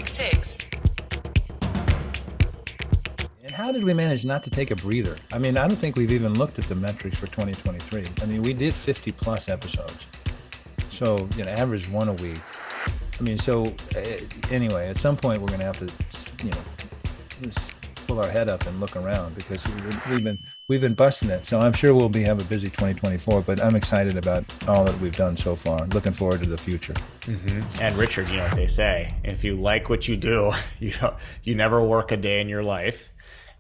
666. And how did we manage not to take a breather? I mean, I don't think we've even looked at the metrics for 2023. I mean, we did 50 plus episodes. So, average one a week. I mean, anyway, at some point we're going to have to, just pull our head up and look around because we've been busting it. So I'm sure we'll have a busy 2024, but I'm excited about all that we've done so far. Looking forward to the future. Mm-hmm. And Richard, you know what they say, if you like what you do, you never work a day in your life.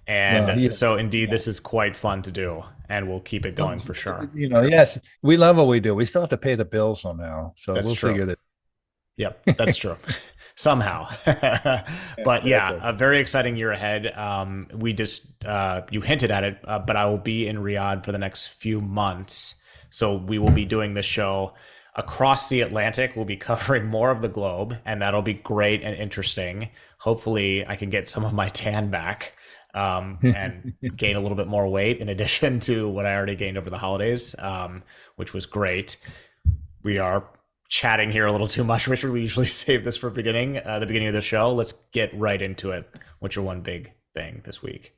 And so indeed, this is quite fun to do, and we'll keep it going for sure. Yes, we love what we do. We still have to pay the bills somehow. So That's we'll true. figure that. Yep, that's true. Somehow. But yeah, a very exciting year ahead. You hinted at it, but I will be in Riyadh for the next few months. So we will be doing this show across the Atlantic. We'll be covering more of the globe, and that'll be great and interesting. Hopefully I can get some of my tan back and gain a little bit more weight in addition to what I already gained over the holidays, which was great. We are chatting here a little too much, Richard. We usually save this for the beginning of the show. Let's get right into it. What's your one big thing this week?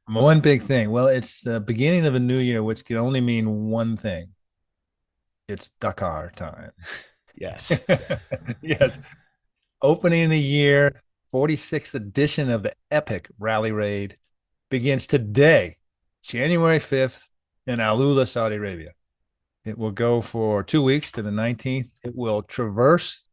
One big thing. Well, it's the beginning of a new year, which can only mean one thing. It's Dakar time. Yes. Yes. Opening the year, 46th edition of the epic rally raid begins today, January 5th in Al Ula, Saudi Arabia. It will go for 2 weeks to the 19th. It will traverse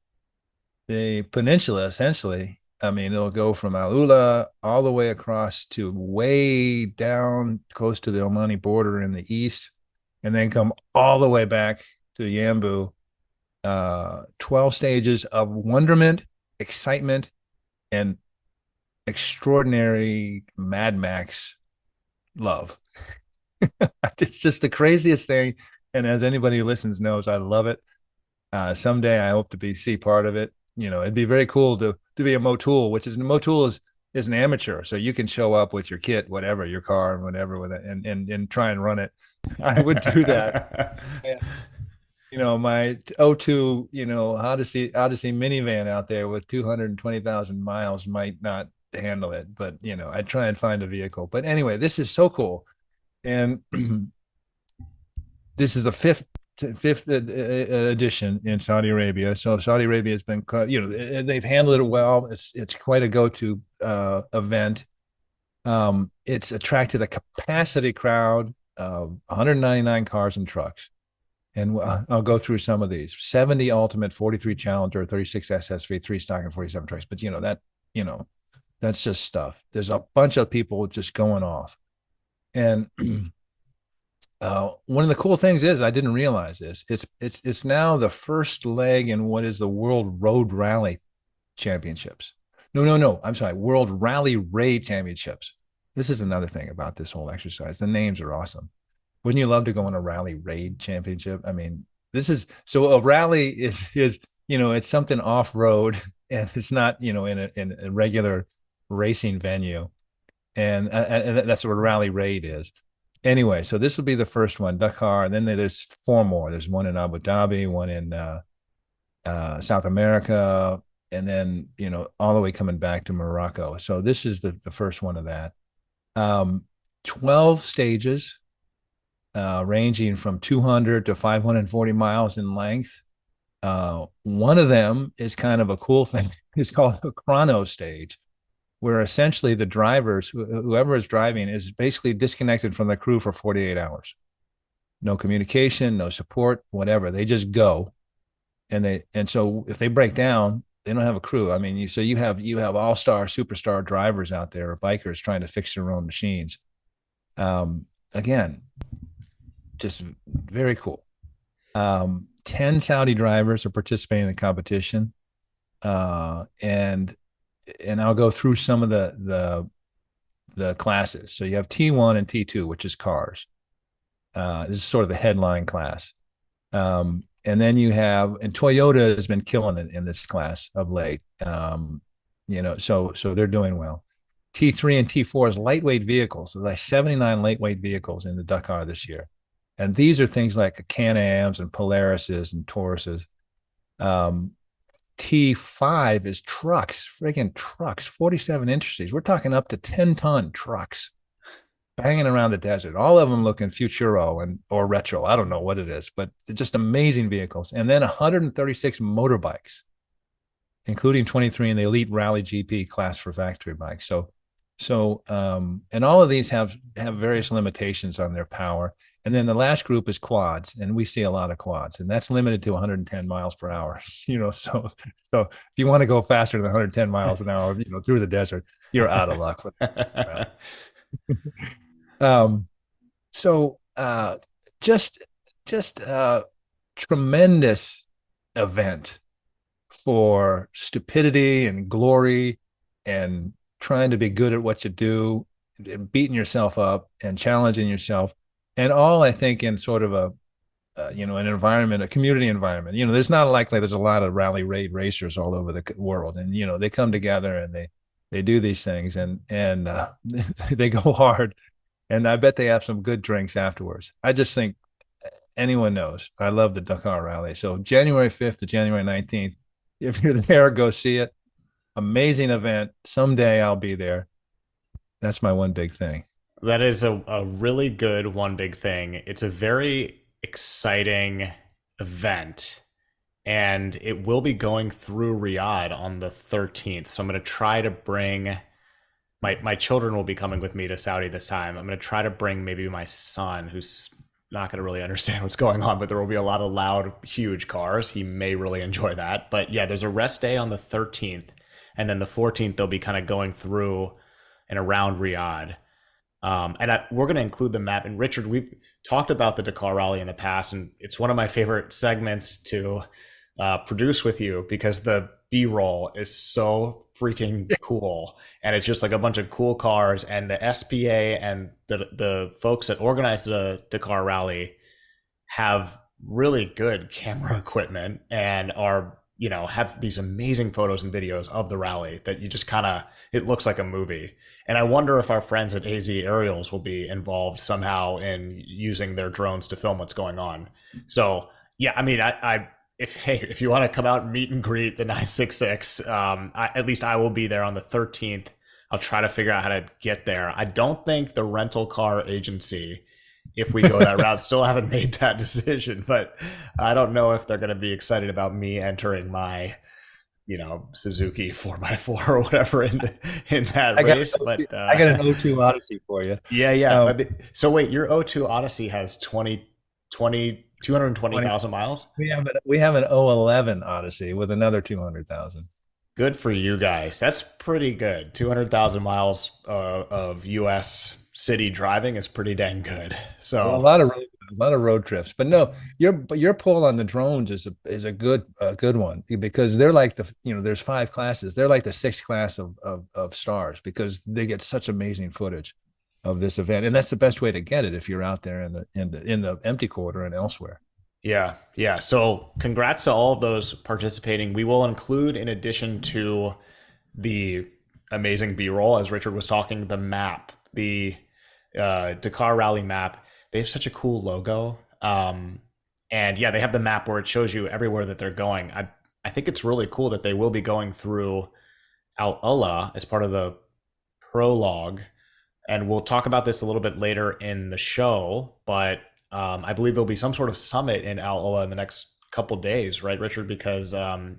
the peninsula, essentially. I mean, it'll go from Al Ula all the way across to way down close to the Omani border in the east, and then come all the way back to Yambu. 12 stages of wonderment, excitement, and extraordinary Mad Max love. It's just the craziest thing. And as anybody who listens knows, I love it. Someday I hope to see part of it. It'd be very cool to be a motul, motul is an amateur. So you can show up with your kit, whatever, your car and whatever with it and try and run it. I would do that. My O2, Odyssey minivan out there with 220,000 miles might not handle it, but I'd try and find a vehicle. But anyway, this is so cool. And this is the fifth edition in Saudi Arabia. So Saudi Arabia has been, they've handled it well. It's quite a go-to event. It's attracted a capacity crowd of 199 cars and trucks. And I'll go through some of these: 70 Ultimate, 43 Challenger, 36 SSV, 3 stock, and 47 trucks. But that's just stuff. There's a bunch of people just going off. And one of the cool things is, I didn't realize this, it's now the first leg in what is the World Road Rally Championships. No, I'm sorry, World Rally Raid Championships. This is another thing about this whole exercise. The names are awesome. Wouldn't you love to go on a rally raid championship? I mean, a rally is it's something off-road, and it's not, in a regular racing venue. And that's what a rally raid is. Anyway, so this will be the first one, Dakar. And then there's 4 more. There's one in Abu Dhabi, one in South America, and then, all the way coming back to Morocco. So this is the first one of that. 12 stages, ranging from 200 to 540 miles in length. One of them is kind of a cool thing. It's called a chrono stage, where essentially the drivers, whoever is driving, is basically disconnected from the crew for 48 hours. No communication, no support, whatever. They just go. And so if they break down, they don't have a crew. I mean, you have all-star, superstar drivers out there, or bikers trying to fix their own machines. Again, just very cool. 10 Saudi drivers are participating in the competition. And I'll go through some of the classes. So you have T1 and T2, which is cars. This is sort of the headline class. And then and Toyota has been killing it in this class of late. So they're doing well. T3 and T4 is lightweight vehicles. There's like 79 lightweight vehicles in the Dakar this year. And these are things like Can-Ams and Polarises and Tauruses. T1 T5 is trucks, friggin' trucks, 47 inches. We're talking up to 10-ton trucks banging around the desert. All of them looking futuro and or retro. I don't know what it is, but they're just amazing vehicles. And then 136 motorbikes, including 23 in the elite rally GP class for factory bikes. And all of these have various limitations on their power. And then the last group is quads, and we see a lot of quads, and that's limited to 110 miles per hour. So if you want to go faster than 110 miles an hour, through the desert, you're out of luck. Um, so just tremendous event for stupidity and glory and trying to be good at what you do, and beating yourself up and challenging yourself, and all I think in sort of an environment, a community environment. There's not likely there's a lot of rally raid racers all over the world, and they come together and they do these things, and they go hard, and I bet they have some good drinks afterwards. I just think anyone knows I love the Dakar Rally. So January 5th to January 19th, if you're there, go see it. Amazing event. Someday I'll be there. That's my one big thing. That is a really good one big thing. It's a very exciting event, and it will be going through Riyadh on the 13th. So I'm going to try to bring my children will be coming with me to Saudi this time. I'm going to try to bring maybe my son, who's not going to really understand what's going on, but there will be a lot of loud, huge cars. He may really enjoy that. But yeah, there's a rest day on the 13th. And then the 14th, they'll be kind of going through and around Riyadh. We're going to include the map. And Richard, we've talked about the Dakar Rally in the past, and it's one of my favorite segments to produce with you because the B-roll is so freaking cool. And it's just like a bunch of cool cars, and the SPA and the folks that organize the Dakar Rally have really good camera equipment and are, have these amazing photos and videos of the rally that you just it looks like a movie. And I wonder if our friends at AZ Aerials will be involved somehow in using their drones to film what's going on. So yeah, I mean, if you want to come out and meet and greet the 966, at least I will be there on the 13th. I'll try to figure out how to get there. I don't think the rental car agency, if we go that route, still haven't made that decision, but I don't know if they're going to be excited about me entering my, Suzuki 4x4 or whatever in that race. But I got an O2 Odyssey for you. Yeah. So wait, your O2 Odyssey has 220,000 miles? We have an O11 Odyssey with another 200,000. Good for you guys. That's pretty good. 200,000 miles of U.S. city driving is pretty dang good. So well, a lot of road trips. But no, your pull on the drones is a good one, because they're like there's 5 classes. They're like the 6th class of stars, because they get such amazing footage of this event, and that's the best way to get it if you're out there in the empty quarter and elsewhere. Yeah. So congrats to all of those participating. We will include, in addition to the amazing B-roll, as Richard was talking, the map, the Dakar Rally map. They have such a cool logo. And yeah, they have the map where it shows you everywhere that they're going. I think it's really cool that they will be going through Al Ula as part of the prologue. And we'll talk about this a little bit later in the show, but I believe there'll be some sort of summit in Al Ula in the next couple days, right, Richard? Because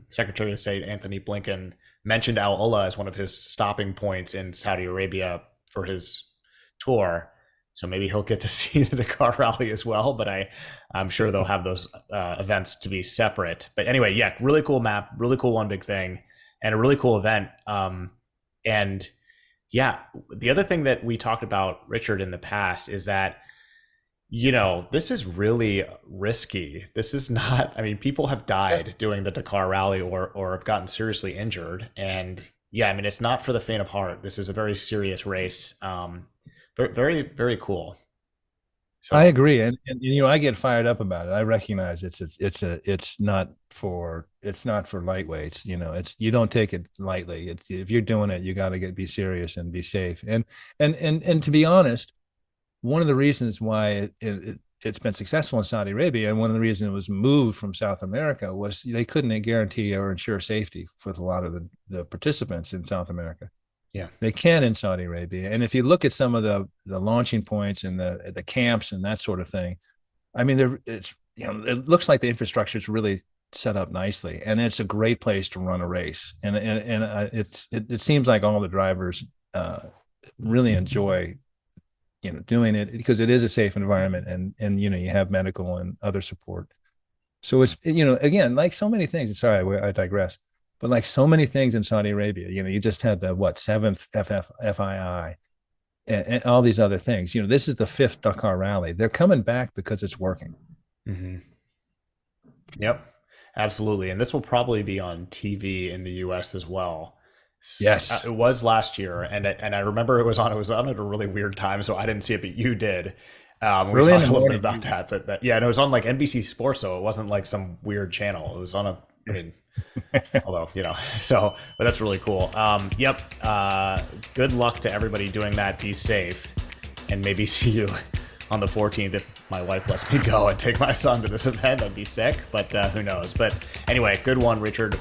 Secretary of State Anthony Blinken mentioned Al Ula as one of his stopping points in Saudi Arabia for his tour. So maybe he'll get to see the Dakar Rally as well, but I'm sure they'll have those events to be separate. But anyway, yeah, really cool map, really cool one big thing, and a really cool event. And yeah, the other thing that we talked about, Richard, in the past is that, this is really risky. This is not, people have died doing the Dakar Rally or have gotten seriously injured. And yeah, it's not for the faint of heart. This is a very serious race. Very, very cool. So I agree. And I get fired up about it. I recognize it's not for lightweights. You don't take it lightly. If you're doing it, you got to be serious and be safe. And to be honest, one of the reasons why it's been successful in Saudi Arabia, and one of the reasons it was moved from South America was they couldn't guarantee or ensure safety for a lot of the participants in South America. Yeah. They can in Saudi Arabia, and if you look at some of the launching points and the camps and that sort of thing, I mean, it's it looks like the infrastructure is really set up nicely, and it's a great place to run a race. And it seems like all the drivers really enjoy doing it because it is a safe environment, and you have medical and other support. So it's again, like so many things. Sorry, I digress. But like so many things in Saudi Arabia, you just had the seventh FII and all these other things. This is the fifth Dakar Rally. They're coming back because it's working. Mm-hmm. Yep, absolutely. And this will probably be on TV in the US as well. Yes, It was last year, and I remember it was on at a really weird time, so I didn't see it, but you did. We really talked a little bit about that. Yeah, and it was on like NBC Sports, so it wasn't like some weird channel. It was on I mean, although, so, but that's really cool. Yep. Good luck to everybody doing that. Be safe, and maybe see you on the 14th if my wife lets me go and take my son to this event. I'd be sick, but who knows? But anyway, good one, Richard.